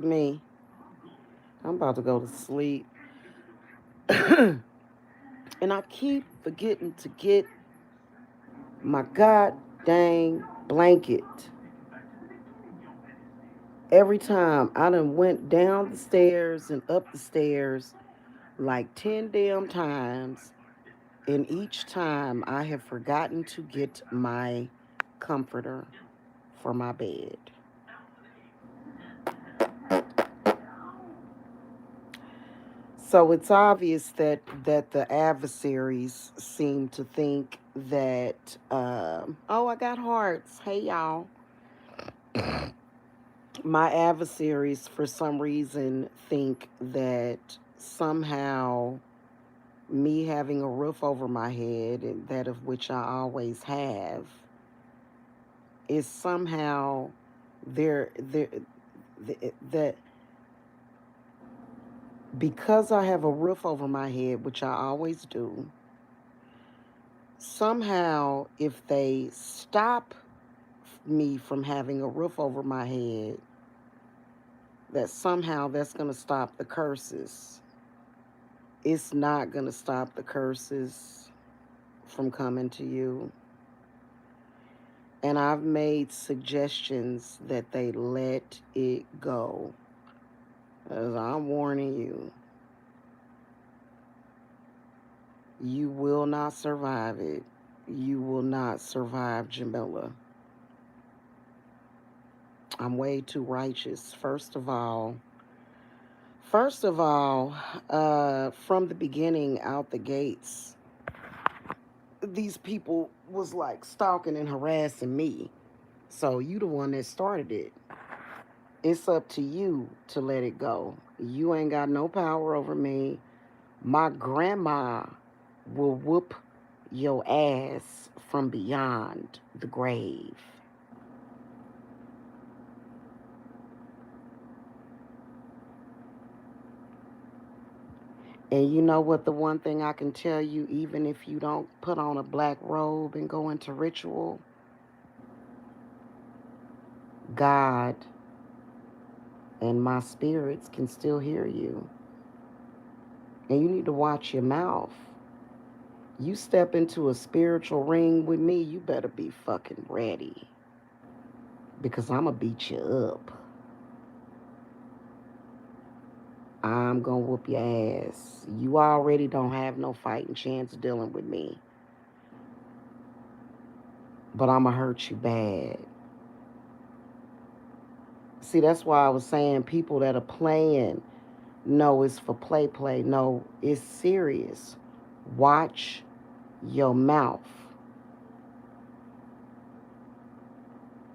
Me. I'm about to go to sleep. And I keep forgetting to get my god dang blanket. Every time I done went down the stairs and up the stairs like 10 damn times, and each time I have forgotten to get my comforter for my bed. So it's obvious that the adversaries seem to think that oh, I got hearts. Hey y'all. My adversaries for some reason think that somehow me having a roof over my head, and that of which I always have, is somehow there that because I have a roof over my head, which I always do, somehow if they stop me from having a roof over my head, that somehow that's going to stop the curses. It's not going to stop the curses from coming to you. And I've made suggestions that they let it go. As I'm warning you, you will not survive it. You will not survive Jamila. I'm way too righteous. First of all, from the beginning out the gates, these people was like stalking and harassing me. So you the one that started it. It's up to you to let it go. You ain't got no power over me. My grandma will whoop your ass from beyond the grave. And you know what? The one thing I can tell you, even if you don't put on a black robe and go into ritual, God and my spirits can still hear you. And you need to watch your mouth. You step into a spiritual ring with me, you better be fucking ready. Because I'm going to beat you up. I'm going to whoop your ass. You already don't have no fighting chance dealing with me. But I'm going to hurt you bad. See, that's why I was saying people that are playing, no, it's for play. No, it's serious. Watch your mouth.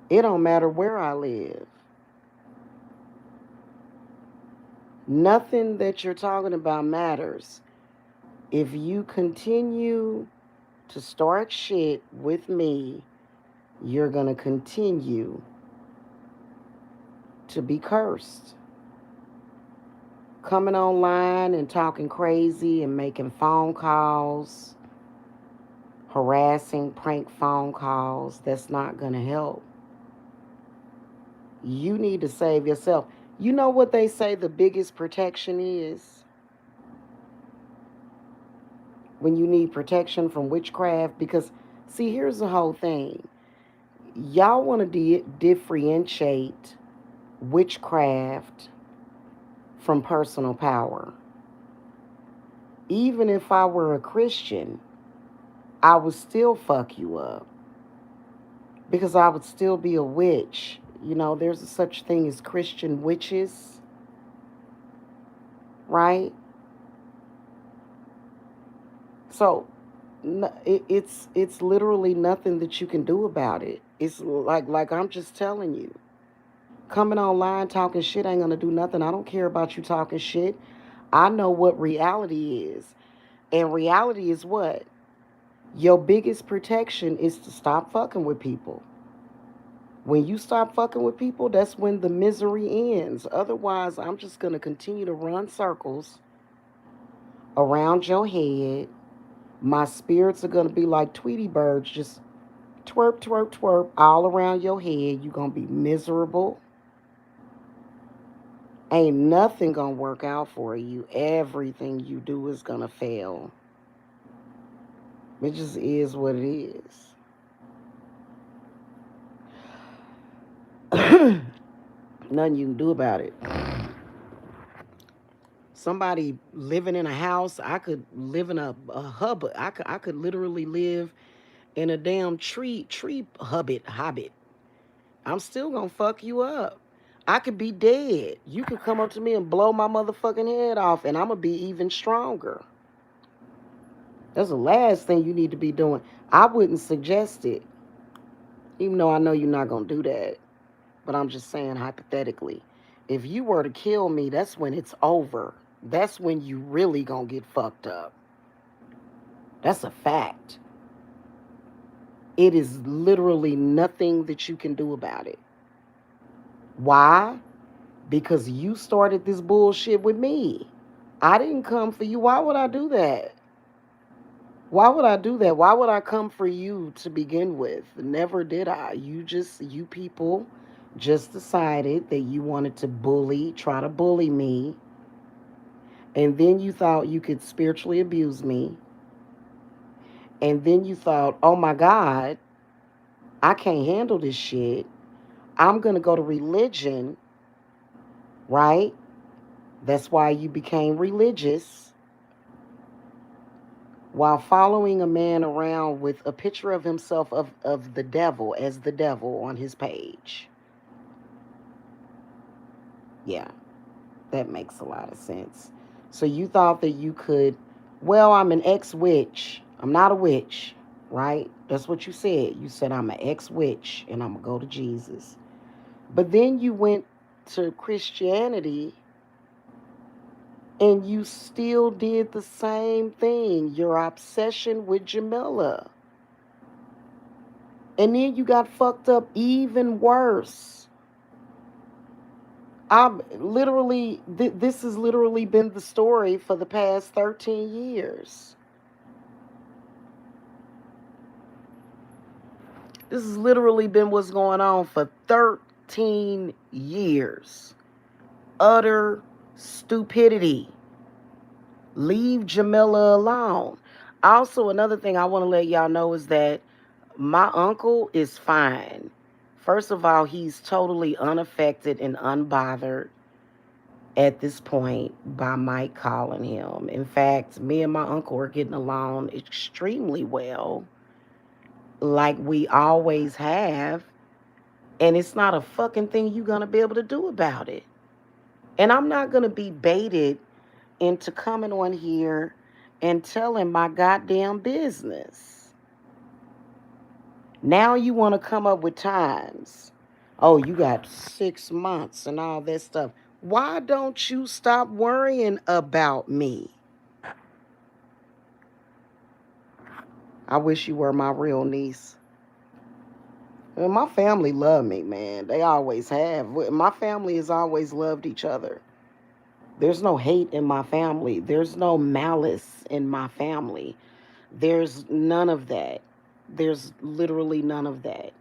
It don't matter where I live. Nothing that you're talking about matters. If you continue to start shit with me, you're going to continue to be cursed. Coming online and talking crazy and making phone calls, harassing prank phone calls, that's not going to help. You need to save yourself. You know what they say the biggest protection is? When you need protection from witchcraft? Because, see, here's the whole thing. Y'all want to differentiate witchcraft from personal power. Even if I were a Christian, I would still fuck you up because I would still be a witch. You know, there's a such thing as Christian witches, right? So it's literally nothing that you can do about it. It's like I'm just telling you. Coming online talking shit ain't gonna do nothing. I don't care about you talking shit. I know what reality is. And reality is what? Your biggest protection is to stop fucking with people. When you stop fucking with people, that's when the misery ends. Otherwise, I'm just going to continue to run circles around your head. My spirits are going to be like Tweety birds, just twerp, twerp, twerp all around your head. You're going to be miserable. Ain't nothing gonna work out for you. Everything you do is gonna fail. It just is what it is. Nothing you can do about it. Somebody living in a house, I could live in a hub. I could literally live in a damn tree hobbit. I'm still gonna fuck you up. I could be dead. You could come up to me and blow my motherfucking head off, and I'm gonna be even stronger. That's the last thing you need to be doing. I wouldn't suggest it, even though I know you're not gonna do that. But I'm just saying hypothetically, if you were to kill me, that's when it's over. That's when you really gonna get fucked up. That's a fact. It is literally nothing that you can do about it. Why? Because you started this bullshit with me. I didn't come for you. Why would I do that? Why would I do that? Why would I come for you to begin with? Never did I. You people just decided that you wanted to try to bully me. And then you thought you could spiritually abuse me. And then you thought, oh my God, I can't handle this shit. I'm going to go to religion, right? That's why you became religious while following a man around with a picture of himself of the devil as the devil on his page. Yeah, that makes a lot of sense. So you thought that you could, well, I'm an ex-witch. I'm not a witch, right? That's what you said. You said, I'm an ex-witch and I'm going to go to Jesus. But then you went to Christianity and you still did the same thing. Your obsession with Jamila. And then you got fucked up even worse. I'm literally, this has literally been the story for the past 13 years. This has literally been what's going on for 13 years. Utter stupidity. Leave Jamila alone. Also, another thing I want to let y'all know is that my uncle is fine. First of all, he's totally unaffected and unbothered at this point by Mike calling him. In fact, me and my uncle are getting along extremely well, like we always have. And it's not a fucking thing you're going to be able to do about it. And I'm not going to be baited into coming on here and telling my goddamn business. Now you want to come up with times. Oh, you got 6 months and all that stuff. Why don't you stop worrying about me? I wish you were my real niece. Well, my family love me, man. They always have. My family has always loved each other. There's no hate in my family. There's no malice in my family. There's none of that. There's literally none of that.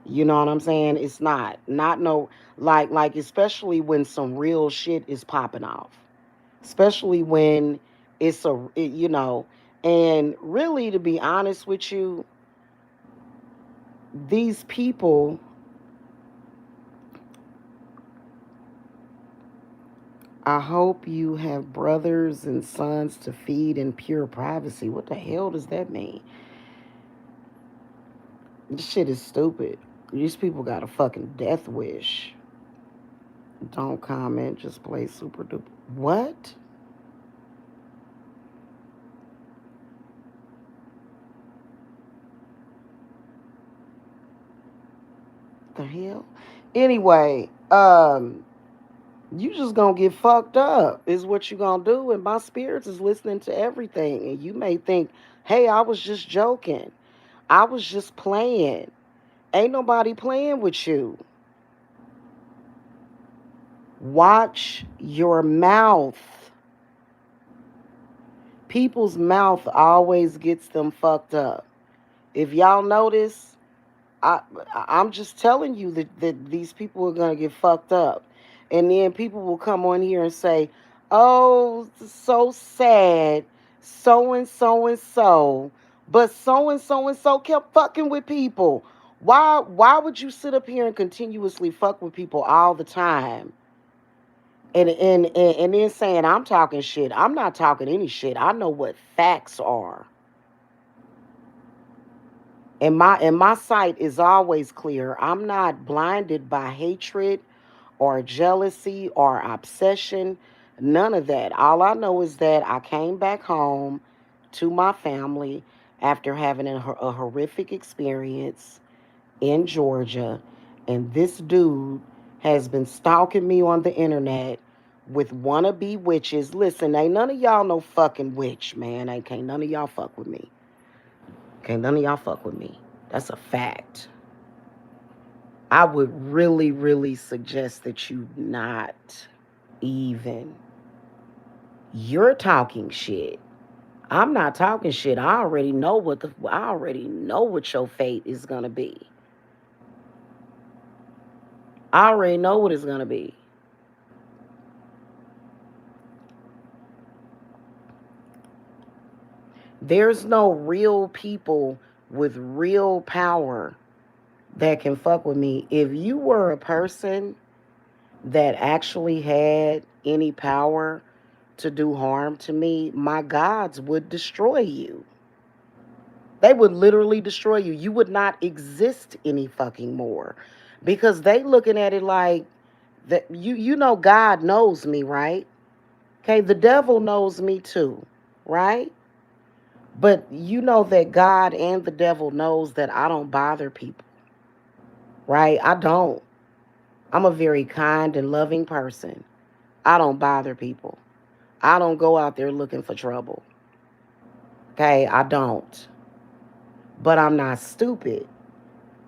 You know what I'm saying? It's not no like especially when some real shit is popping off. Especially when you know, and really to be honest with you, these people, I hope you have brothers and sons to feed in pure privacy. What the hell does that mean? This shit is stupid. These people got a fucking death wish. Don't comment, just play super duper. What? The hell? Anyway, you just gonna get fucked up is what you gonna do. And my spirits is listening to everything. And you may think, hey, I was just joking. I was just playing. Ain't nobody playing with you. Watch your mouth. People's mouth always gets them fucked up. If y'all notice, I I'm just telling you that these people are gonna get fucked up. And then people will come on here and say, oh, so sad, so and so and so. But so and so and so kept fucking with people. Why would you sit up here and continuously fuck with people all the time? And then saying I'm talking shit. I'm not talking any shit. I know what facts are. And my sight is always clear. I'm not blinded by hatred or jealousy or obsession. None of that. All I know is that I came back home to my family after having a horrific experience in Georgia, and this dude has been stalking me on the internet with wannabe witches. Listen, ain't none of y'all no fucking witch, man. Ain't can't none of y'all fuck with me. Can't none of y'all fuck with me. That's a fact. I would really, really suggest that you not even. You're talking shit. I'm not talking shit. I already know what your fate is gonna be. I already know what it's gonna be. There's no real people with real power that can fuck with me. If you were a person that actually had any power to do harm to me, my gods would destroy you. They would literally destroy you. You would not exist any fucking more. Because they looking at it like that you know God knows me, right? Okay, the devil knows me too, right? But you know that God and the devil knows that I don't bother people, right? I don't. I'm a very kind and loving person. I don't bother people. I don't go out there looking for trouble. Okay, I don't. But I'm not stupid.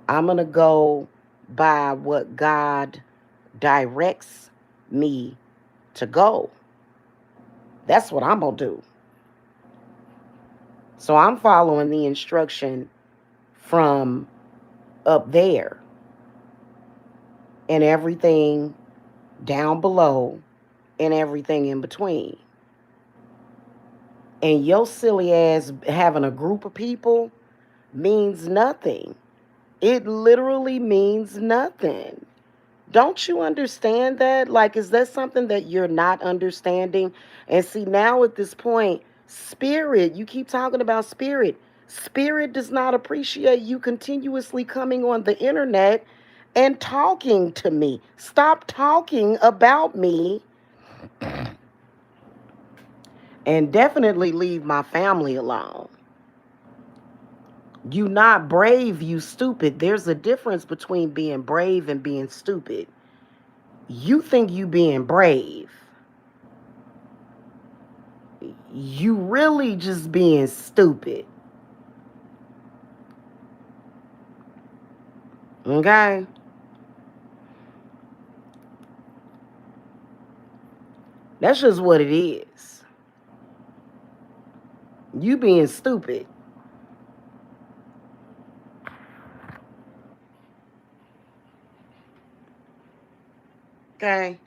I'm going to go by what God directs me to go. That's what I'm going to do. So I'm following the instruction from up there, and everything down below and everything in between. And your silly ass having a group of people means nothing. It literally means nothing. Don't you understand that? Like, is that something that you're not understanding? And see, now at this point, spirit, you keep talking about spirit. Spirit does not appreciate you continuously coming on the internet and talking to me. Stop talking about me, and definitely leave my family alone. You not brave, you stupid. There's a difference between being brave and being stupid. You think you being brave. You really just being stupid. Okay? That's just what it is. You being stupid. Okay?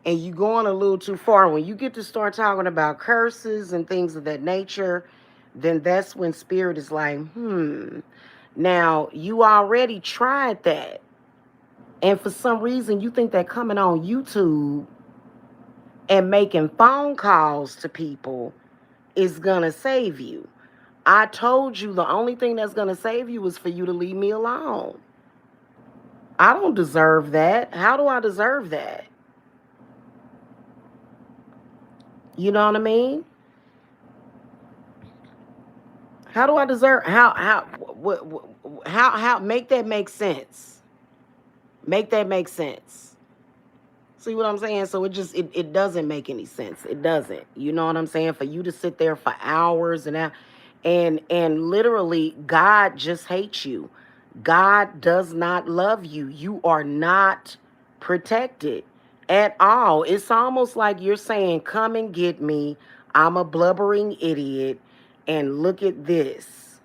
And you going a little too far. When you get to start talking about curses and things of that nature, then that's when spirit is like, Now, you already tried that. And for some reason, you think that coming on YouTube and making phone calls to people is going to save you. I told you the only thing that's going to save you is for you to leave me alone. I don't deserve that. How do I deserve that? You know what I mean? How do I deserve how make that make sense? Make that make sense. See what I'm saying? So it doesn't make any sense. It doesn't. You know what I'm saying? For you to sit there for hours and literally God just hates you. God does not love you. You are not protected at all. It's almost like you're saying, "Come and get me. I'm a blubbering idiot and look at this."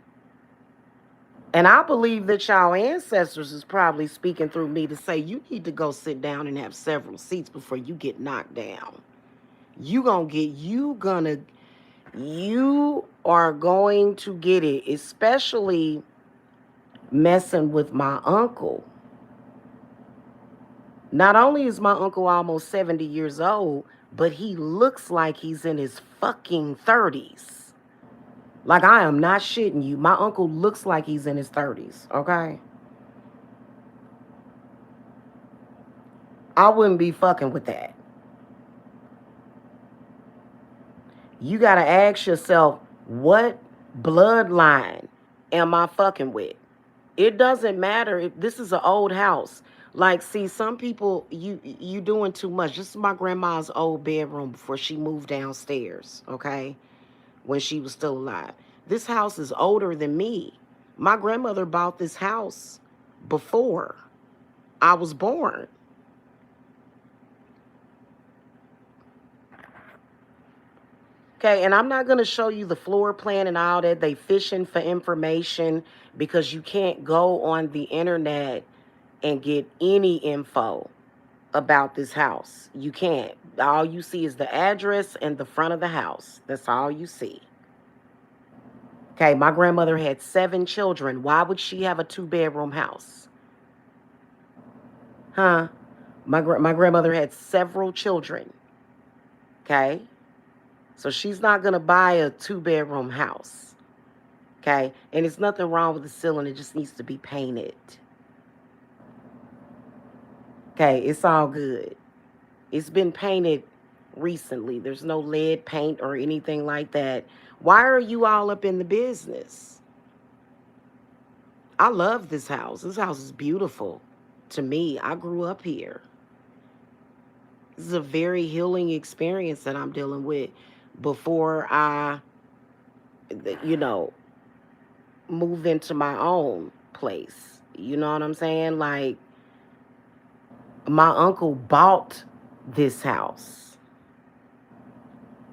And I believe that y'all ancestors is probably speaking through me to say you need to go sit down and have several seats before you get knocked down. You are going to get it, especially messing with my uncle. Not only is my uncle almost 70 years old, but he looks like he's in his fucking 30s. Like, I am not shitting you. My uncle looks like he's in his 30s, okay? I wouldn't be fucking with that. You gotta ask yourself, what bloodline am I fucking with? It doesn't matter if this is an old house. Like, see, some people, you doing too much. This is my grandma's old bedroom before she moved downstairs, okay? When she was still alive. This house is older than me. My grandmother bought this house before I was born. Okay, and I'm not going to show you the floor plan and all that. They fishing for information because you can't go on the internet and get any info about this house. You can't. All you see is the address and the front of the house. That's all you see. Okay, my grandmother had 7 children. Why would she have a 2-bedroom house? Huh? My grandmother had several children. Okay? So she's not going to buy a 2-bedroom house. Okay? And it's nothing wrong with the ceiling. It just needs to be painted. Okay? It's all good. It's been painted recently. There's no lead paint or anything like that. Why are you all up in the business? I love this house. This house is beautiful to me. I grew up here. This is a very healing experience that I'm dealing with before I, you know, move into my own place. You know what I'm saying? Like, my uncle bought this house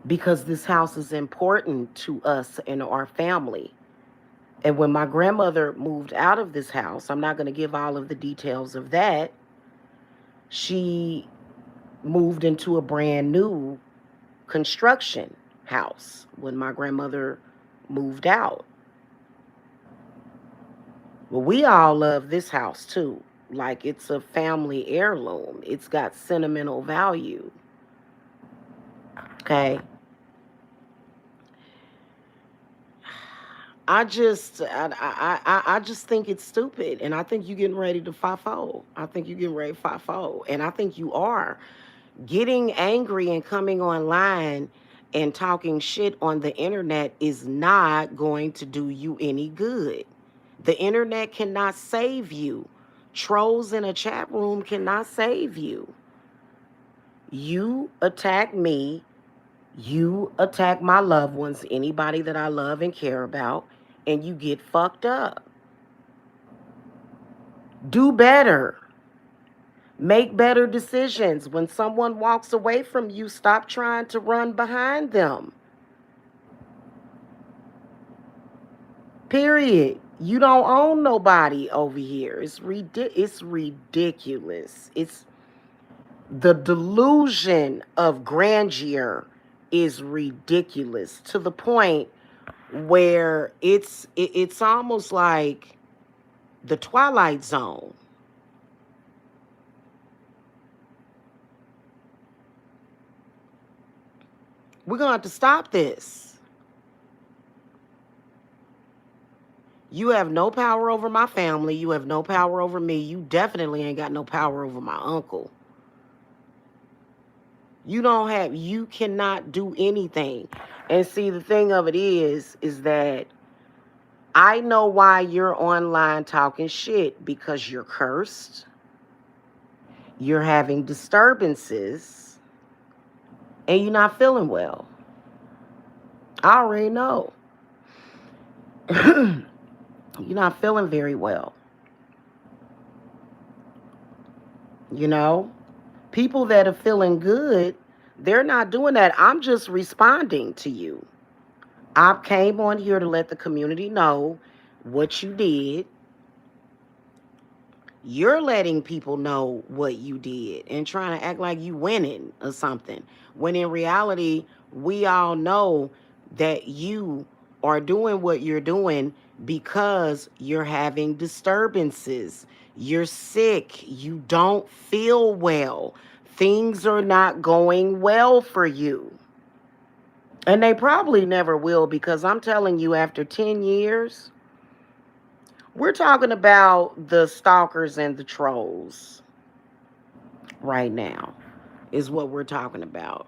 because this house is important to us and our family. And when my grandmother moved out of this house, I'm not going to give all of the details of that. She moved into a brand new construction house when my grandmother moved out. Well, we all love this house too. Like, it's a family heirloom. It's got sentimental value. Okay. I just think it's stupid, and I think you're getting ready to FIFO. I think you're getting ready to FIFO, and I think you are getting angry and coming online and talking shit on the internet is not going to do you any good. The internet cannot save you. Trolls in a chat room cannot save you. You attack me, you attack my loved ones, anybody that I love and care about, and you get fucked up. Do better. Make better decisions. When someone walks away from you, stop trying to run behind them. Period. You don't own nobody over here. It's ridiculous. It's the delusion of grandeur is ridiculous to the point where it's almost like the Twilight Zone. We're going to have to stop this. You have no power over my family. You have no power over me. You definitely ain't got no power over my uncle. You cannot do anything. And see, the thing of it is that I know why you're online talking shit, because you're cursed. You're having disturbances and you're not feeling well. I already know. You're not feeling very well. You know, people that are feeling good, they're not doing that. I'm just responding to you. I came on here to let the community know what you did. You're letting people know what you did and trying to act like you winning or something. When in reality, we all know that you are doing what you're doing because you're having disturbances. You're sick. You don't feel well. Things are not going well for you. And they probably never will, because I'm telling you, after 10 years, we're talking about the stalkers and the trolls right now, is what we're talking about.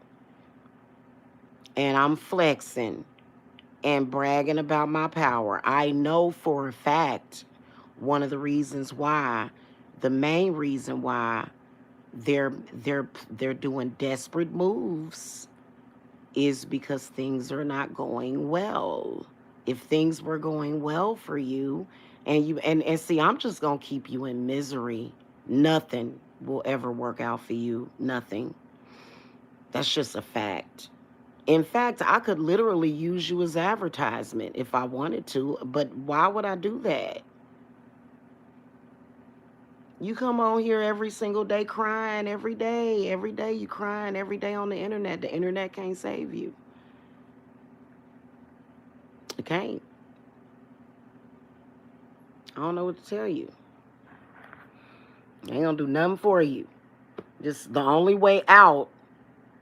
And I'm flexing and bragging about my power. I know for a fact one of the reasons why, the main reason why they're they're doing desperate moves is because things are not going well. If things were going well for you, and see, I'm just going to keep you in misery, nothing will ever work out for you. Nothing. That's just a fact. In fact, I could literally use you as advertisement if I wanted to, but why would I do that? You come on here every single day crying, every day. Every day you crying, every day on the internet. The internet can't save you. It can't. I don't know what to tell you. They ain't gonna do nothing for you. Just the only way out,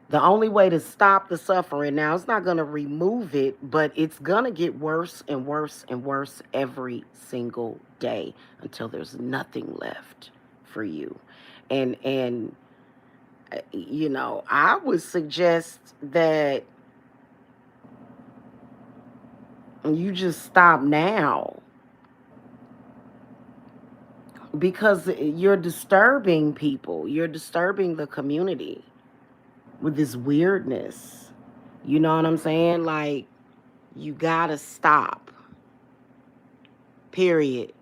the only way to stop the suffering. Now, it's not gonna remove it, but it's gonna get worse and worse and worse every single day until there's nothing left for you. And I would suggest that you just stop now, because you're disturbing people. You're disturbing the community with this weirdness. You know what I'm saying? Like, you gotta stop. Period.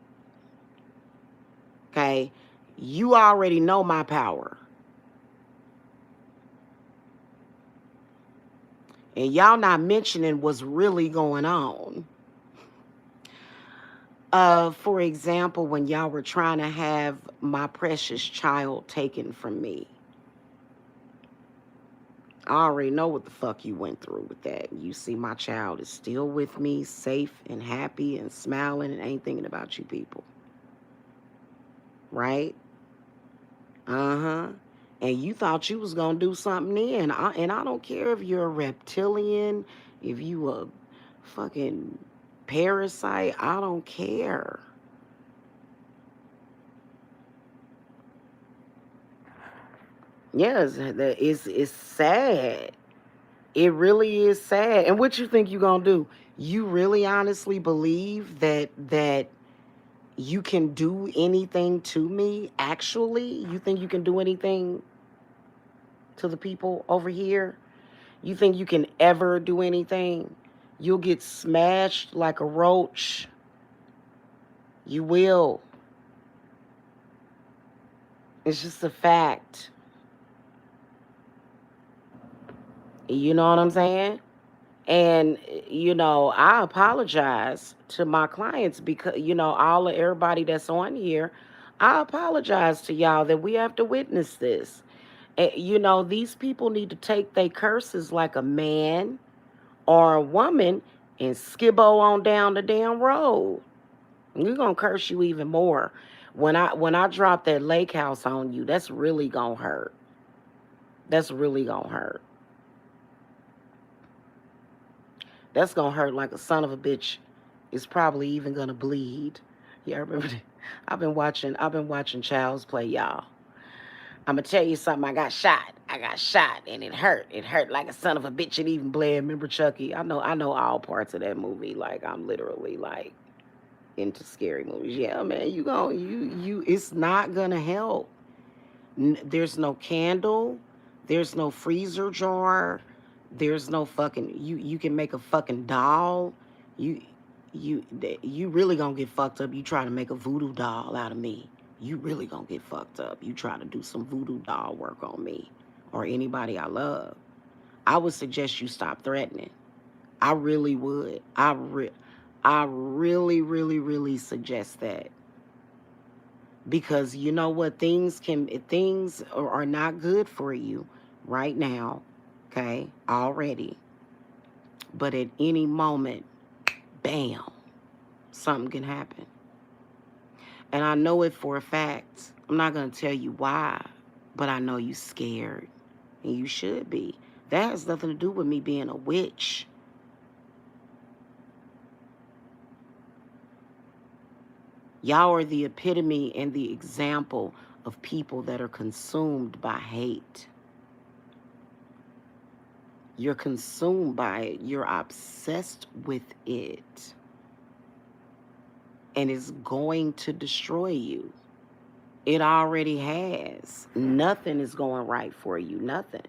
Okay? You already know my power. And y'all not mentioning what's really going on. For example, when y'all were trying to have my precious child taken from me, I already know what the fuck you went through with that. You see, my child is still with me, safe and happy and smiling, and ain't thinking about you people. Right? Uh-huh. And you thought you was gonna do something then. And I don't care if you're a reptilian, if you a fucking parasite, I don't care. Yes, it's sad. It really is sad. And what you think you gonna do? You really honestly believe that you can do anything to me? Actually, you think you can do anything to the people over here? You think you can ever do anything? You'll get smashed like a roach. You will. It's just a fact. You know what I'm saying? And I apologize to my clients, because all of everybody that's on here. I apologize to y'all that we have to witness this. These people need to take their curses like a man or a woman and skibbo on down the damn road. We're gonna curse you even more. When I drop that lake house on you, that's really gonna hurt. That's really gonna hurt. That's gonna hurt like a son of a bitch. It's probably even gonna bleed. Yeah, I remember that. I've been watching Child's Play, y'all. I'm gonna tell you something. I got shot. I got shot, and it hurt. It hurt like a son of a bitch. It even bled. Remember Chucky? I know all parts of that movie. Like, I'm literally like into scary movies. Yeah, man. It's not gonna help. There's no candle. There's no freezer jar. There's no fucking. You can make a fucking doll. You you really gonna get fucked up. You try to make a voodoo doll out of me. You really gonna get fucked up. You try to do some voodoo doll work on me or anybody I love. I would suggest you stop threatening. I really would. I really, really, really suggest that. Because you know what, things are not good for you right now, okay, already. But at any moment, bam, something can happen. And I know it for a fact. I'm not going to tell you why, but I know you scared. And you should be. That has nothing to do with me being a witch. Y'all are the epitome and the example of people that are consumed by hate. You're consumed by it. You're obsessed with it. And it's going to destroy you. It already has. Nothing is going right for you. Nothing.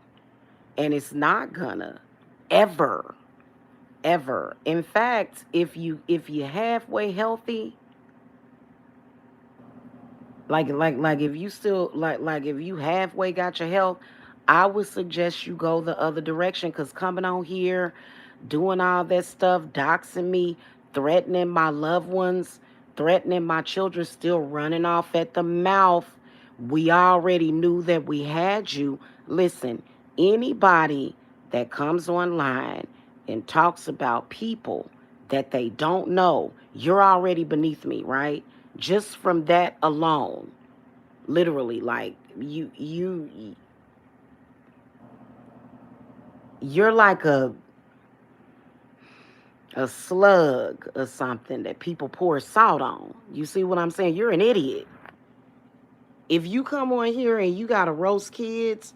And it's not gonna. Ever. Ever. In fact, if you halfway healthy, like if you still like if you halfway got your health, I would suggest you go the other direction, because coming on here doing all that stuff, doxing me, threatening my loved ones, threatening my children, still running off at the mouth. We already knew that we had you. Listen, anybody that comes online and talks about people that they don't know, you're already beneath me, right? Just from that alone, literally, like you're like a slug or something that people pour salt on. You see what I'm saying? You're an idiot. If you come on here and you got to roast kids,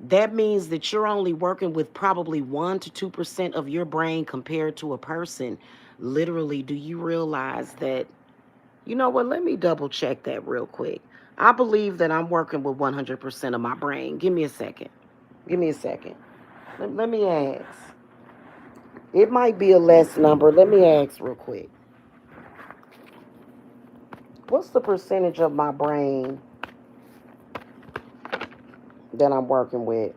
that means that you're only working with probably 1 to 2% of your brain compared to a person. Literally, do you realize that? You know what? Let me double check that real quick. I believe that I'm working with 100% of my brain. Give me a second. Give me a second. Let me ask. It might be a less number. Let me ask real quick. What's the percentage of my brain that I'm working with?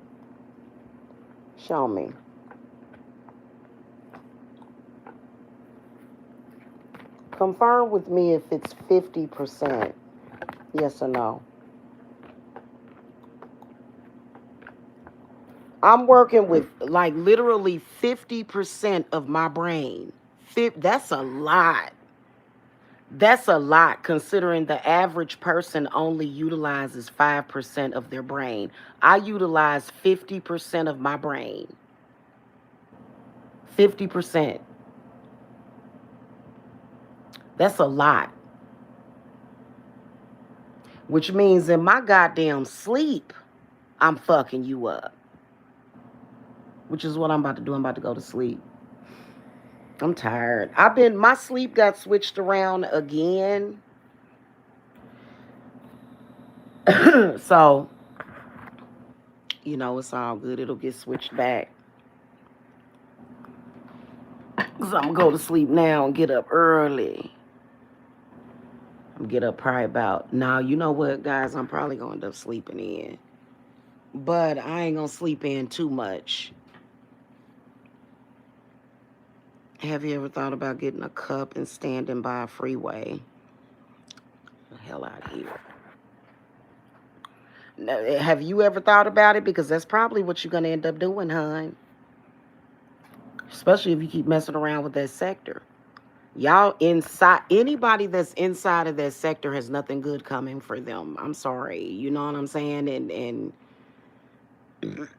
Show me. Confirm with me if it's 50%. Yes or no? I'm working with like literally 50% of my brain. That's a lot. That's a lot considering the average person only utilizes 5% of their brain. I utilize 50% of my brain. 50%. That's a lot. Which means in my goddamn sleep, I'm fucking you up. Which is what I'm about to do. I'm about to go to sleep. I'm tired. My sleep got switched around again. So, it's all good. It'll get switched back. So I'm going to go to sleep now and get up early. Get up probably about, now, you know what, guys? I'm probably going to end up sleeping in. But I ain't going to sleep in too much. Have you ever thought about getting a cup and standing by a freeway? The hell out of here. Have you ever thought about it? Because that's probably what you're going to end up doing, hon. Especially if you keep messing around with that sector. Y'all inside, anybody that's inside of that sector has nothing good coming for them. I'm sorry. You know what I'm saying? And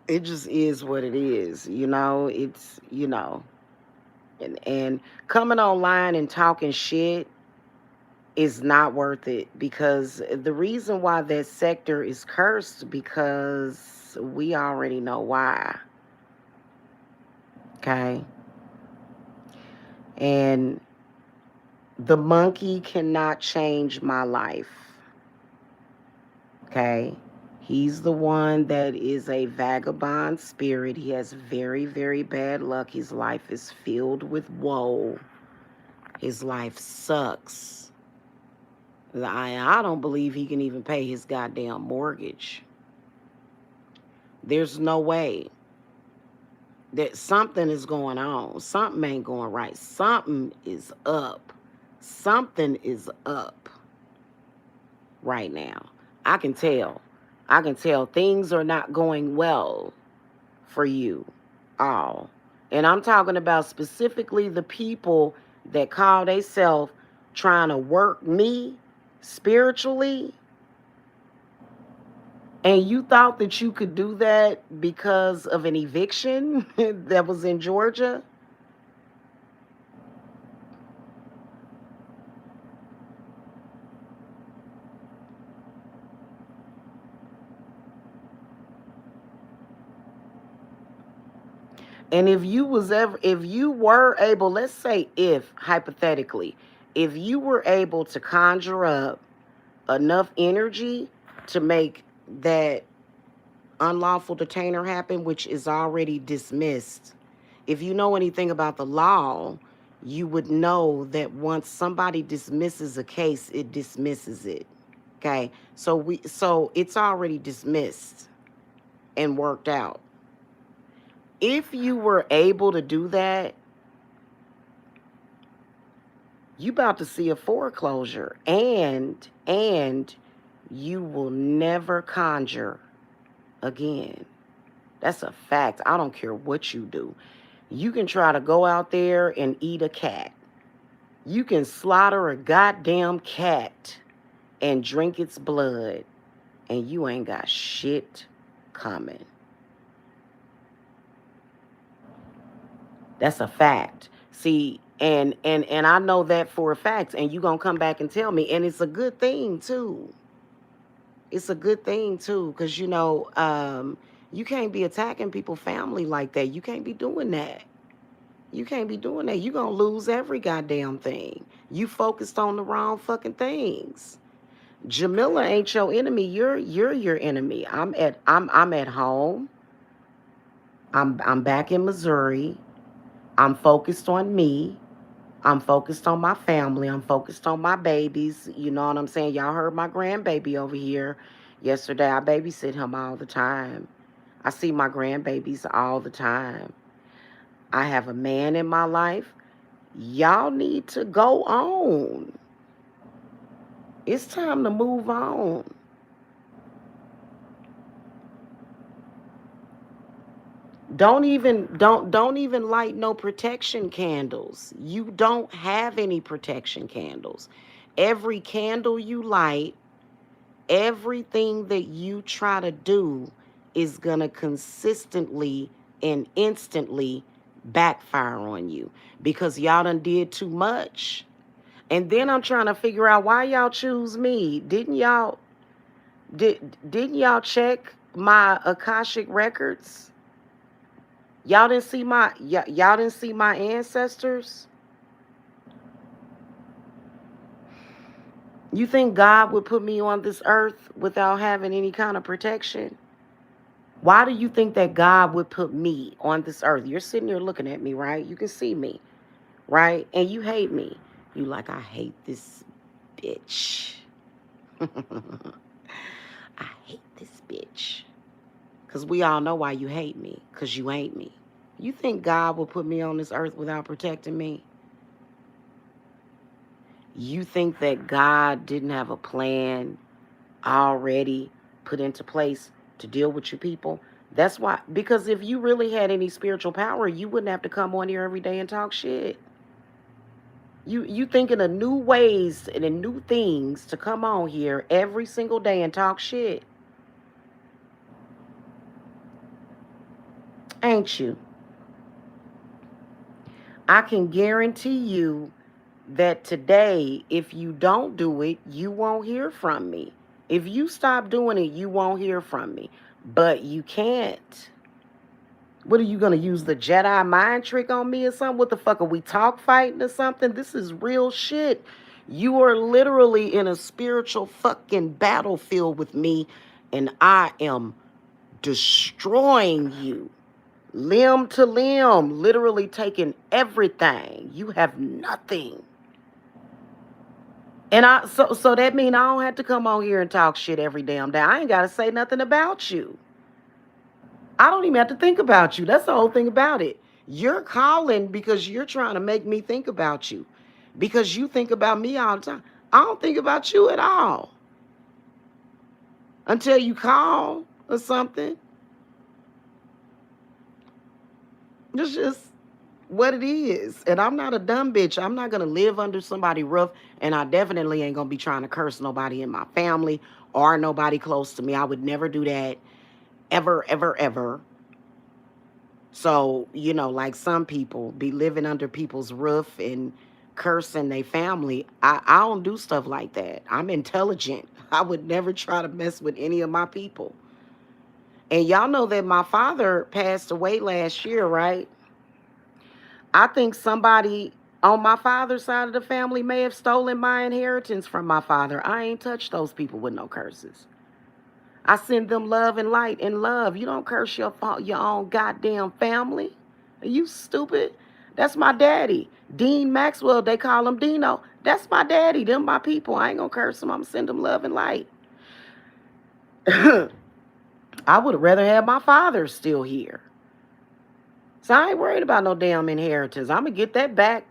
it just is what it is. It's, and coming online and talking shit is not worth it, because the reason why that sector is cursed, because we already know why. Okay? And the monkey cannot change my life. Okay? He's the one that is a vagabond spirit. He has very, very bad luck. His life is filled with woe. His life sucks. I don't believe he can even pay his goddamn mortgage. There's no way. that something is going on. Something ain't going right. Something is up. Something is up right now. I can tell. I can tell things are not going well for you all. And I'm talking about specifically the people that call themselves trying to work me spiritually. And you thought that you could do that because of an eviction that was in Georgia? And if you were able, let's say if, hypothetically, if you were able to conjure up enough energy to make that unlawful detainer happen, which is already dismissed, if you know anything about the law, you would know that once somebody dismisses a case, it dismisses it. Okay? So it's already dismissed and worked out. If you were able to do that, you about to see a foreclosure, and you will never conjure again. That's a fact. I don't care what you do. You can try to go out there and eat a cat. You can slaughter a goddamn cat and drink its blood, and you ain't got shit coming. That's a fact. See, and I know that for a fact, and you gonna come back and tell me, and it's a good thing too. It's a good thing too, because you can't be attacking people's family like that. You can't be doing that. You can't be doing that. You're gonna lose every goddamn thing. You focused on the wrong fucking things. Jamila ain't your enemy. You're your enemy. I'm at home. I'm back in Missouri. I'm focused on me. I'm focused on my family. I'm focused on my babies. You know what I'm saying? Y'all heard my grandbaby over here yesterday. I babysit him all the time. I see my grandbabies all the time. I have a man in my life. Y'all need to go on. It's time to move on. Don't even light no protection candles. You don't have any protection candles. Every candle you light, everything that you try to do is going to consistently and instantly backfire on you because y'all done did too much. And then I'm trying to figure out why y'all choose me. Didn't y'all check my Akashic records? Y'all didn't see my ancestors? You think God would put me on this earth without having any kind of protection? Why do you think that God would put me on this earth? You're sitting here looking at me, right? You can see me, right? And you hate me. You like, I hate this bitch. I hate this bitch. Because we all know why you hate me. Because you ain't me. You think God will put me on this earth without protecting me? You think that God didn't have a plan already put into place to deal with you people? That's why, because if you really had any spiritual power, you wouldn't have to come on here every day and talk shit. You thinking of new ways and new things to come on here every single day and talk shit, ain't you? I can guarantee you that today, if you don't do it, you won't hear from me. If you stop doing it, you won't hear from me. But you can't. What are you gonna use the Jedi mind trick on me or something? What the fuck are we talk fighting or something? This is real shit. You are literally in a spiritual fucking battlefield with me, and I am destroying you. Limb to limb, literally taking everything. You have nothing. And so that mean I don't have to come on here and talk shit every damn day. I ain't gotta say nothing about you. I don't even have to think about you. That's the whole thing about it. You're calling because you're trying to make me think about you. Because you think about me all the time. I don't think about you at all. Until you call or something. It's just what it is. And I'm not a dumb bitch. I'm not going to live under somebody's roof. And I definitely ain't going to be trying to curse nobody in my family or nobody close to me. I would never do that. Ever, ever, ever. So, like some people be living under people's roof and cursing their family. I don't do stuff like that. I'm intelligent. I would never try to mess with any of my people. And y'all know that my father passed away last year, right? I think somebody on my father's side of the family may have stolen my inheritance from my father. I ain't touched those people with no curses. I send them love and light and love. You don't curse your own goddamn family. Are you stupid? That's my daddy. Dean Maxwell, they call him Dino. That's my daddy. Them my people. I ain't gonna curse them. I'm gonna send them love and light. I would rather have my father still here. So I ain't worried about no damn inheritance. I'm gonna get that back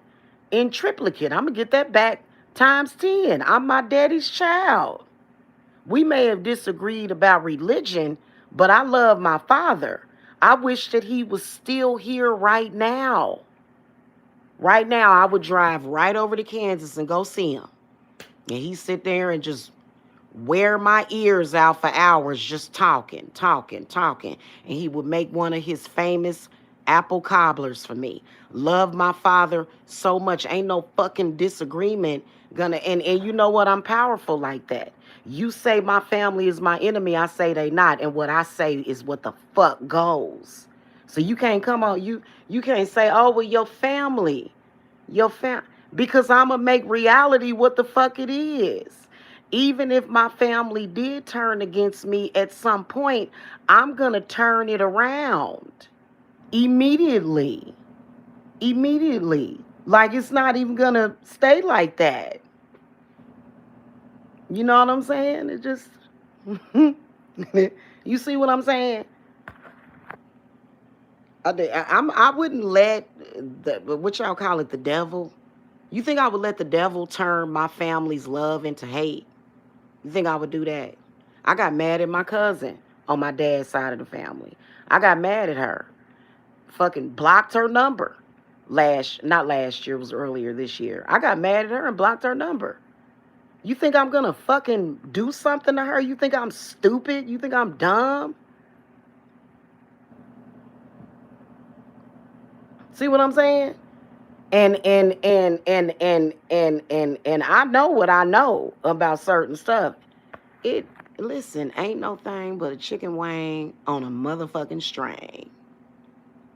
in triplicate. I'm gonna get that back times 10. I'm my daddy's child. We may have disagreed about religion, but I love my father. I wish that he was still here right now. Right now, I would drive right over to Kansas and go see him. And he'd sit there and just wear my ears out for hours just talking, talking, talking. And he would make one of his famous apple cobblers for me. Love my father so much. Ain't no fucking disagreement gonna and you know what? I'm powerful like that. You say my family is my enemy, I say they not. And what I say is what the fuck goes. So you can't come on, you can't say, oh well your family. Your fam because I'ma make reality what the fuck it is. Even if my family did turn against me at some point, I'm going to turn it around immediately. Immediately. Like it's not even going to stay like that. You know what I'm saying? It just, you see what I'm saying? I wouldn't let, what y'all call it, the devil? You think I would let the devil turn my family's love into hate? You think I would do that? I got mad at my cousin on my dad's side of the family. I got mad at her. Fucking blocked her number. Not last year, it was earlier this year. I got mad at her and blocked her number. You think I'm gonna fucking do something to her? You think I'm stupid? You think I'm dumb? See what I'm saying? And I know what I know about certain stuff. It Listen, ain't no thing but a chicken wing on a motherfucking string.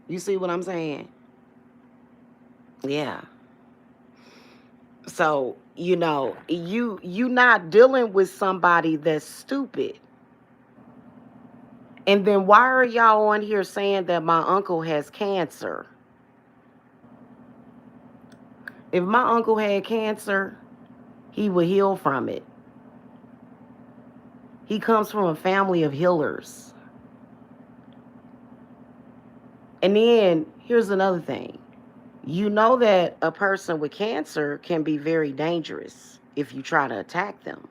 You see what I'm saying? Yeah. So, you not dealing with somebody that's stupid. And then why are y'all on here saying that my uncle has cancer? If my uncle had cancer, he would heal from it. He comes from a family of healers. And then here's another thing. You know that a person with cancer can be very dangerous if you try to attack them.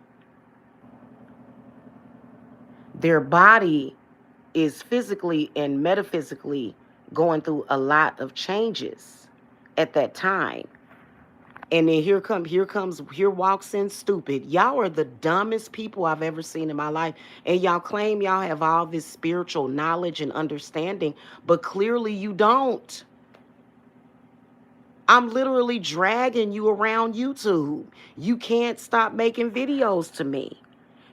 Their body is physically and metaphysically going through a lot of changes at that time. And then here walks in stupid. Y'all are the dumbest people I've ever seen in my life. And y'all claim y'all have all this spiritual knowledge and understanding, but clearly you don't. I'm literally dragging you around YouTube. You can't stop making videos to me.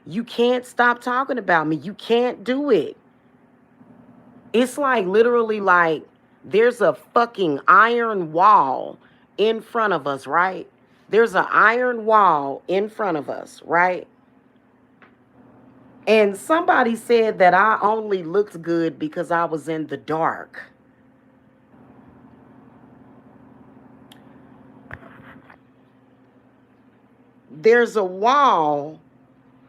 You can't stop talking about me. You can't do it. It's like literally like there's a fucking iron wall in front of us, right? There's an iron wall in front of us, right? And somebody said that I only looked good because I was in the dark. There's a wall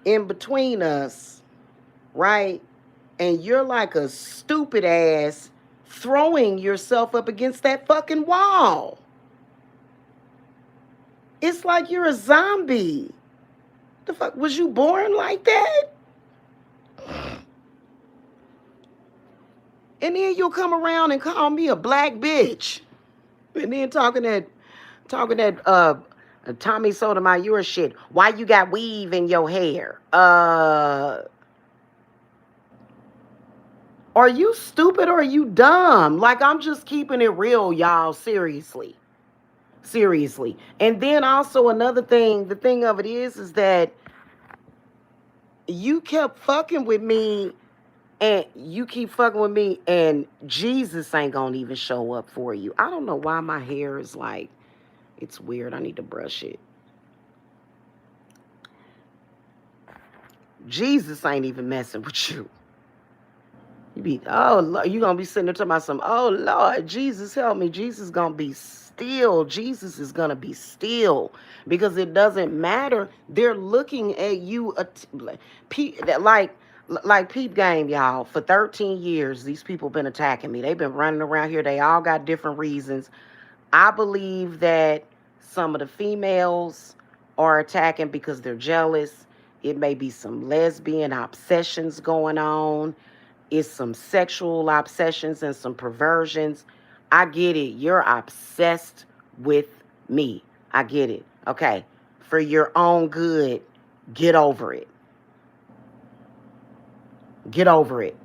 in between us, right? and you're like a stupid ass throwing yourself up against that fucking wall. It's like you're a zombie. The fuck, was you born like that? And then you'll come around and call me a black bitch. And then talking that Tommy Sotomayor shit. Why you got weave in your hair? Are you stupid or are you dumb? Like, I'm just keeping it real, y'all. Seriously. Seriously. And then also another thing, the thing of it is that you kept fucking with me and you keep fucking with me and Jesus ain't gonna even show up for you. I don't know why my hair is like, it's weird. I need to brush it. Jesus ain't even messing with you. You gonna be sitting there talking about some, oh Lord, Jesus help me. Jesus gonna be still. Jesus is gonna be still because it doesn't matter. They're looking at you, like peep game, y'all. For 13 years, these people been attacking me. They've been running around here. They all got different reasons. I believe that some of the females are attacking because they're jealous. It may be some lesbian obsessions going on. It's some sexual obsessions and some perversions. I get it. You're obsessed with me. I get it. Okay. For your own good, get over it. Get over it.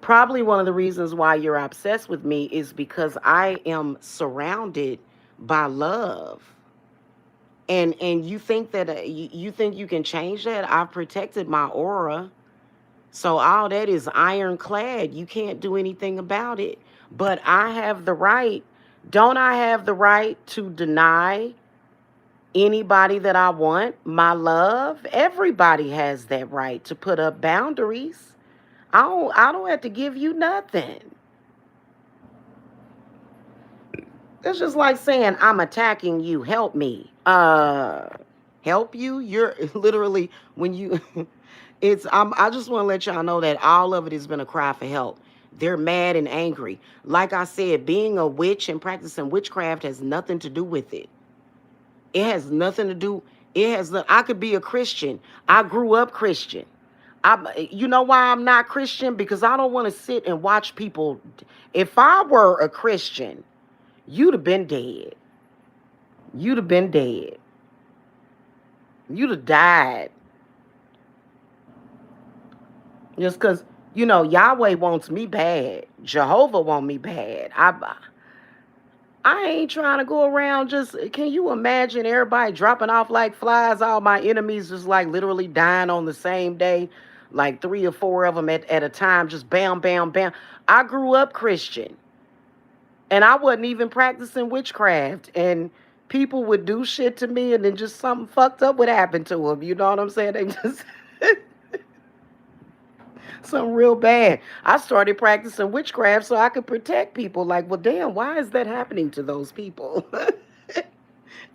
Probably one of the reasons why you're obsessed with me is because I am surrounded by love. And you think that you think you can change that? I've protected my aura. So all that is ironclad. You can't do anything about it. But I have the right. Don't I have the right to deny anybody that I want my love? Everybody has that right to put up boundaries. I don't have to give you nothing. It's just like saying I'm attacking you. Help me. Help you? You're literally when you I just want to let y'all know that all of it has been a cry for help. They're mad and angry. Like I said, being a witch and practicing witchcraft has nothing to do with it. It has nothing to do. I could be a Christian. I grew up Christian. You know why I'm not Christian? Because I don't want to sit and watch people. If I were a Christian, you'd have been dead. You'd have been dead. You'd have died. Just because, Yahweh wants me bad. Jehovah want me bad. I ain't trying to go around can you imagine everybody dropping off like flies? All my enemies just like literally dying on the same day. Like 3 or 4 of them at a time, just bam, bam, bam. I grew up Christian. And I wasn't even practicing witchcraft. And people would do shit to me and then just something fucked up would happen to them. You know what I'm saying? They just... something real bad. I started practicing witchcraft so I could protect people. Like, well, damn, why is that happening to those people?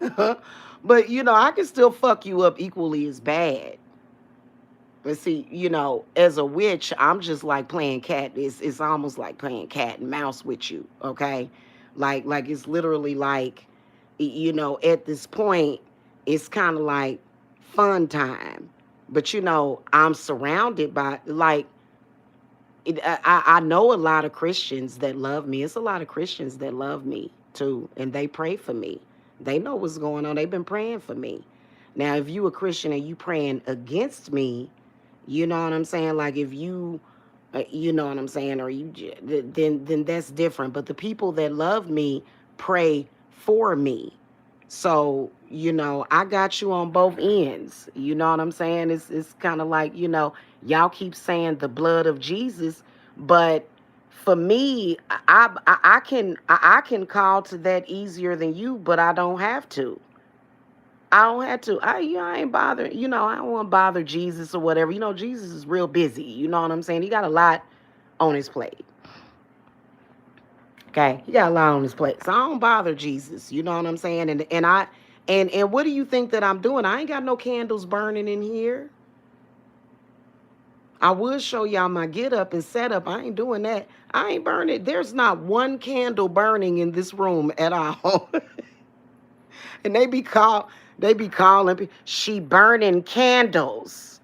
But, I can still fuck you up equally as bad. But see, as a witch, I'm just like playing cat. It's almost like playing cat and mouse with you, okay? Like it's literally like, at this point, it's kind of like fun time. But, I'm surrounded by, like, I know a lot of Christians that love me. It's a lot of Christians that love me too, and they pray for me. They know what's going on. They've been praying for me. Now, if you a Christian and you praying against me, you know what I'm saying? Like if you, you know what I'm saying, or then that's different. But the people that love me pray for me. So, I got you on both ends. You know what I'm saying? It's kind of like, y'all keep saying the blood of Jesus, but for me, I can call to that easier than you, but I don't have to. I don't have to. I ain't bothering. I don't want to bother Jesus or whatever. Jesus is real busy. You know what I'm saying? He got a lot on his plate. Okay, he got a lot on his plate, so I don't bother Jesus. You know what I'm saying? And what do you think that I'm doing? I ain't got no candles burning in here. I would show y'all my get up and setup. I ain't doing that. I ain't burning. There's not one candle burning in this room at all. And they be calling she burning candles.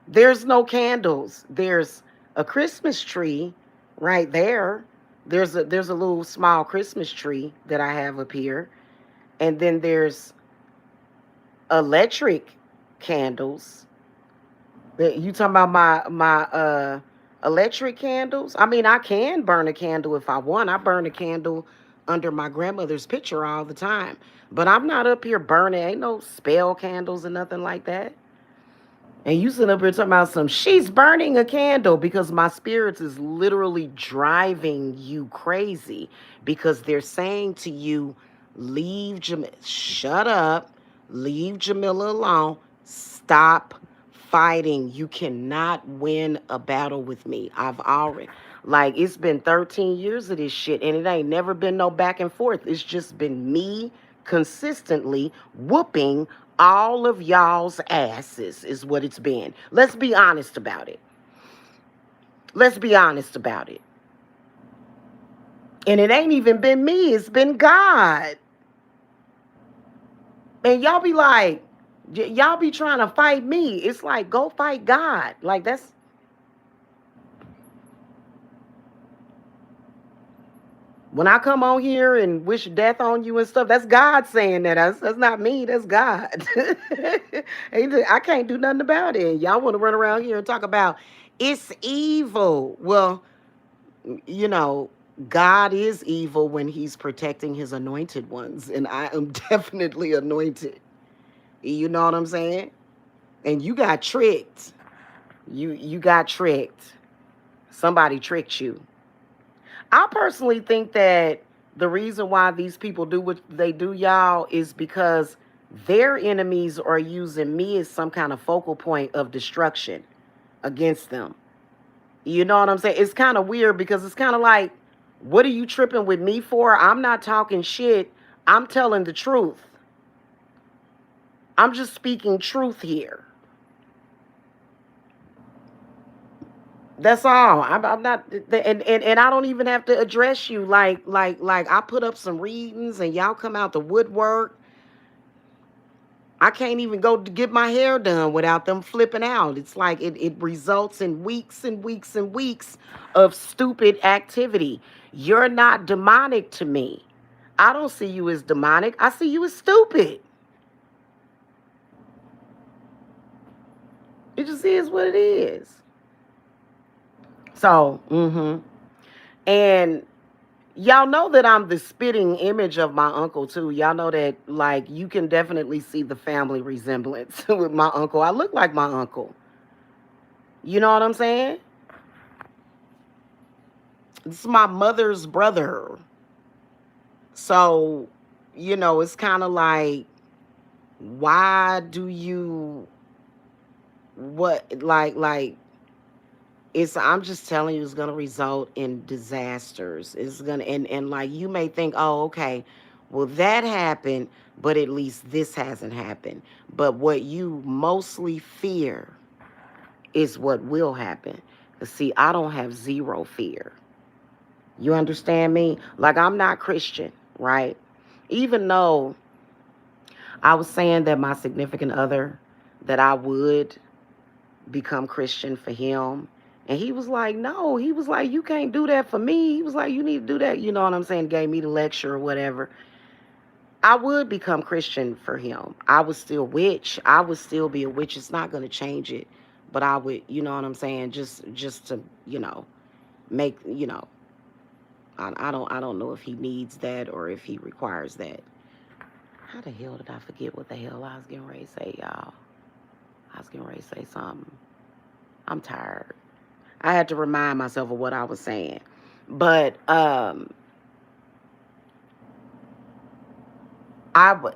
There's no candles. There's a Christmas tree right there. There's a little small Christmas tree that I have up here. And then there's electric candles. You talking about my electric candles? I mean, I can burn a candle if I want. I burn a candle under my grandmother's picture all the time. But I'm not up here burning. Ain't no spell candles or nothing like that. And you sitting up here talking about she's burning a candle because my spirits is literally driving you crazy because they're saying to you, shut up, leave Jamila alone, stop fighting. You cannot win a battle with me. I've already, like, it's been 13 years of this shit and it ain't never been no back and forth. It's just been me consistently whooping all of y'all's asses is what it's been. Let's be honest about it. Let's be honest about it. And it ain't even been me, it's been God. And y'all be like, y'all be trying to fight me. It's like, go fight God. Like, that's, when I come on here and wish death on you and stuff, that's God saying that. That's not me. That's God. I can't do nothing about it. Y'all want to run around here and talk about it's evil. Well, you know, God is evil when he's protecting his anointed ones. And I am definitely anointed. You know what I'm saying? And you got tricked. You got tricked. Somebody tricked you. I personally think that the reason why these people do what they do, y'all, is because their enemies are using me as some kind of focal point of destruction against them. You know what I'm saying? It's kind of weird because it's kind of like, what are you tripping with me for? I'm not talking shit. I'm telling the truth. I'm just speaking truth here. That's all. I'm not, and I don't even have to address you like I put up some readings and y'all come out the woodwork. I can't even go to get my hair done without them flipping out. It's like it results in weeks and weeks and weeks of stupid activity. You're not demonic to me. I don't see you as demonic. I see you as stupid. It just is what it is. So, and y'all know that I'm the spitting image of my uncle too. Y'all know that, like, you can definitely see the family resemblance with my uncle. I look like my uncle. You know what I'm saying? This is my mother's brother. So, it's kind of like, why do you, what, like, I'm just telling you, it's gonna result in disasters. It's gonna, and like, you may think, oh, okay, well, that happened, but at least this hasn't happened. But what you mostly fear is what will happen. See, I don't have zero fear. You understand me? Like, I'm not Christian, right? Even though I was saying that my significant other, that I would become Christian for him. And he was like, no. He was like, you can't do that for me. He was like, you need to do that. You know what I'm saying? Gave me the lecture or whatever. I would become Christian for him. I would still witch. I would still be a witch. It's not going to change it. But I would, you know what I'm saying? Just to, make, I don't know if he needs that or if he requires that. How the hell did I forget what the hell I was getting ready to say, y'all? I was getting ready to say something. I'm tired. I had to remind myself of what I was saying. But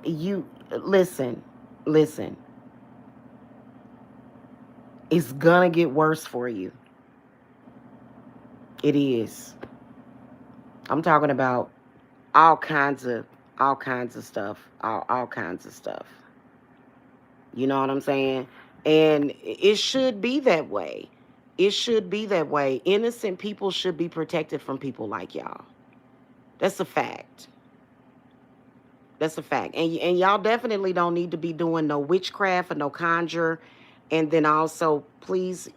you listen. It's gonna get worse for you. It is. I'm talking about all kinds of stuff. All kinds of stuff. You know what I'm saying? And it should be that way. It should be that way. Innocent people should be protected from people like y'all. That's a fact. That's a fact. And y'all definitely don't need to be doing no witchcraft or no conjure. And then also, please,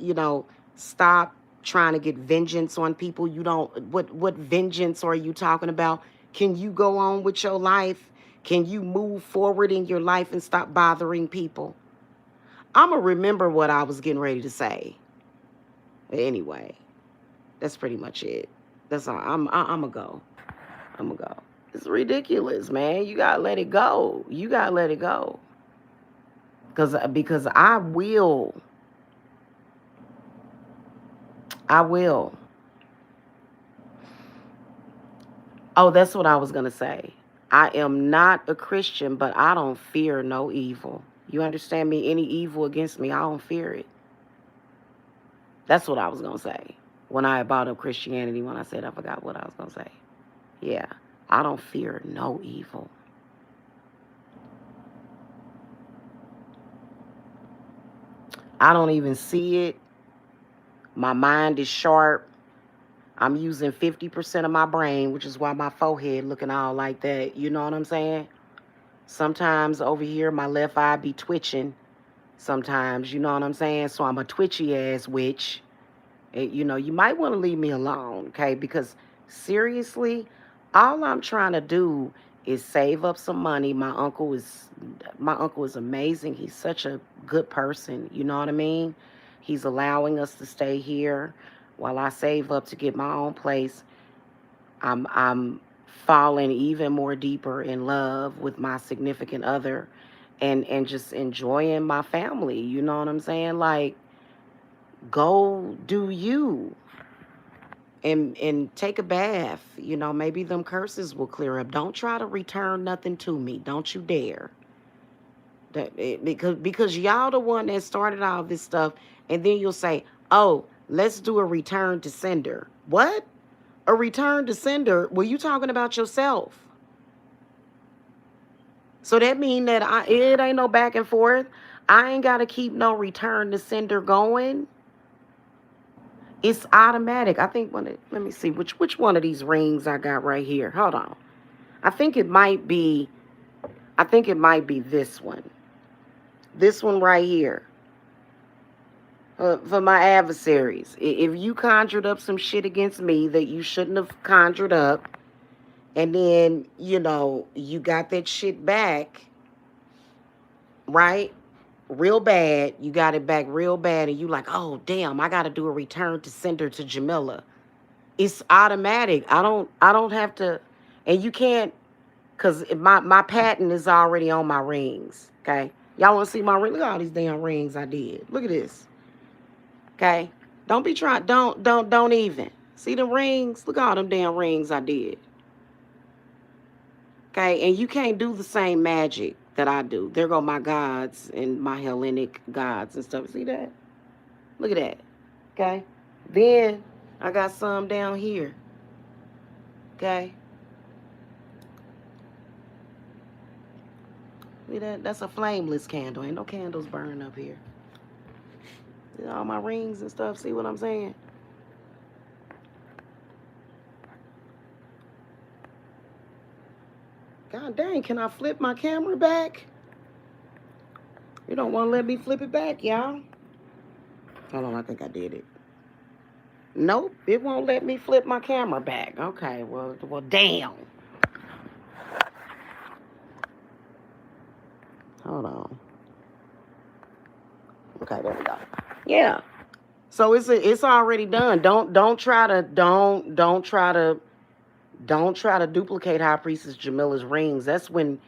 stop trying to get vengeance on people. You don't what vengeance are you talking about? Can you go on with your life? Can you move forward in your life and stop bothering people? I'm gonna remember what I was getting ready to say. Anyway, that's pretty much it. That's all. I'm gonna go. I'm gonna go. It's ridiculous, man. You gotta let it go. You gotta let it go. Because I will. I will. Oh, that's what I was gonna say. I am not a Christian, but I don't fear no evil. You understand me? Any evil against me, I don't fear it. That's what I was gonna say. When I brought up Christianity, when I said I forgot what I was gonna say. Yeah. I don't fear no evil. I don't even see it. My mind is sharp. I'm using 50% of my brain, which is why my forehead looking all like that. You know what I'm saying? Sometimes over here, my left eye be twitching. Sometimes, you know what I'm saying? So I'm a twitchy ass witch. You might want to leave me alone, okay? Because seriously, all I'm trying to do is save up some money. My uncle is amazing. He's such a good person. You know what I mean? He's allowing us to stay here while I save up to get my own place. I'm falling even more deeper in love with my significant other and just enjoying my family. You know what I'm saying? Like, go do you and take a bath. Maybe them curses will clear up. Don't try to return nothing to me. Don't you dare. Because y'all the one that started all this stuff, and then you'll say, "Oh, let's do a return to sender." What? A return to sender? Well, you talking about yourself. So that mean that it ain't no back and forth. I ain't got to keep no return to sender going. It's automatic. I think let me see which one of these rings I got right here. Hold on. I think it might be this one. This one right here. For my adversaries. If you conjured up some shit against me that you shouldn't have conjured up, and then, you got that shit back, right? Real bad. You got it back real bad, and you like, oh, damn, I got to do a return to sender to Jamila. It's automatic. I don't have to, and you can't, because my patent is already on my rings, okay? Y'all want to see my ring? Look at all these damn rings I did. Look at this, okay? Don't be trying, don't even. See the rings? Look at all them damn rings I did, okay? And you can't do the same magic that I do. There go my gods and my Hellenic gods and stuff. See that? Look at that, okay? Then I got some down here, okay? See that? That's a flameless candle. Ain't no candles burning up here. See all my rings and stuff. See what I'm saying? God dang, can I flip my camera back? You don't want to let me flip it back, y'all. Hold on, I think I did it. Nope, it won't let me flip my camera back. Okay, well, damn. Hold on. Okay, there we go. Yeah. So it's already done. Don't try to duplicate High Priestess Jamila's rings. That's when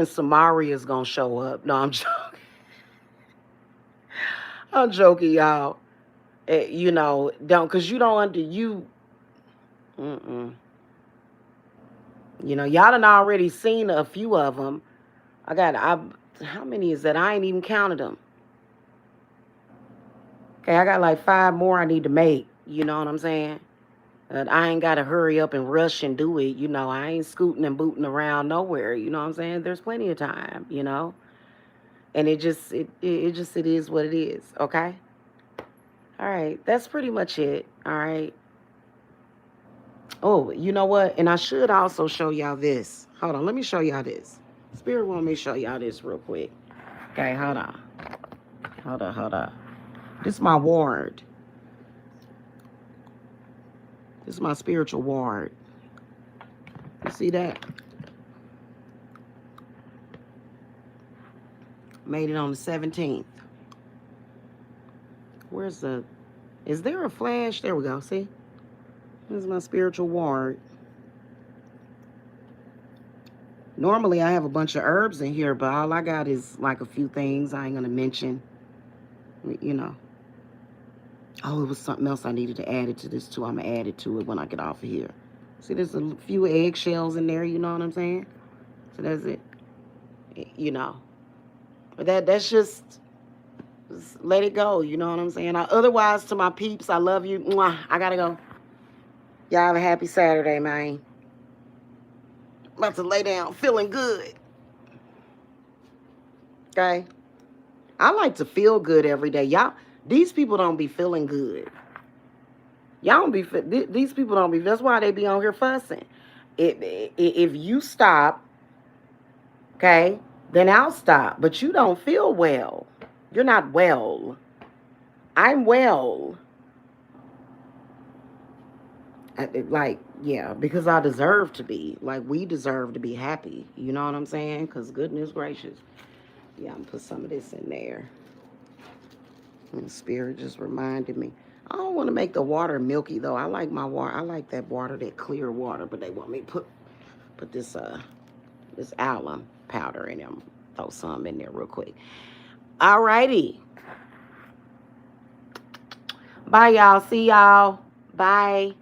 Samaria's gonna show up. No, I'm joking. I'm joking, y'all. Don't, cause you don't under you. Mm-mm. Y'all done already seen a few of them. How many is that? I ain't even counted them. Okay, I got like 5 more I need to make. You know what I'm saying? I ain't got to hurry up and rush and do it. I ain't scooting and booting around nowhere. You know what I'm saying? There's plenty of time. And it is what it is. Okay? All right, that's pretty much it. All right. Oh, you know what? And I should also show y'all this. Hold on, let me show y'all this. Spirit want me to show y'all this real quick. Okay, hold on. Hold on. This is my ward. This is my spiritual ward. You see that? Made it on the 17th. Where's the... Is there a flash? There we go. See? This is my spiritual ward. Normally, I have a bunch of herbs in here, but all I got is like a few things I ain't going to mention. You know. Oh, it was something else I needed to add it to this too. I'm going to add it to it when I get off of here. See, there's a few eggshells in there, you know what I'm saying? So that's it. You know. But that's just let it go, you know what I'm saying? Otherwise, to my peeps, I love you. Mwah, I got to go. Y'all have a happy Saturday, man. About to lay down, feeling good. Okay? I like to feel good every day. Y'all, these people don't be feeling good. Y'all don't be, these people don't be, that's why they be on here fussing. If you stop, okay, then I'll stop. But you don't feel well. You're not well. I'm well. Like, yeah, because I deserve to be. Like, we deserve to be happy. You know what I'm saying? Because goodness gracious. Yeah, I'm going to put some of this in there. And the spirit just reminded me. I don't want to make the water milky, though. I like my water. I like that water, that clear water. But they want me to put this alum powder in them. Throw some in there real quick. All righty. Bye, y'all. See y'all. Bye.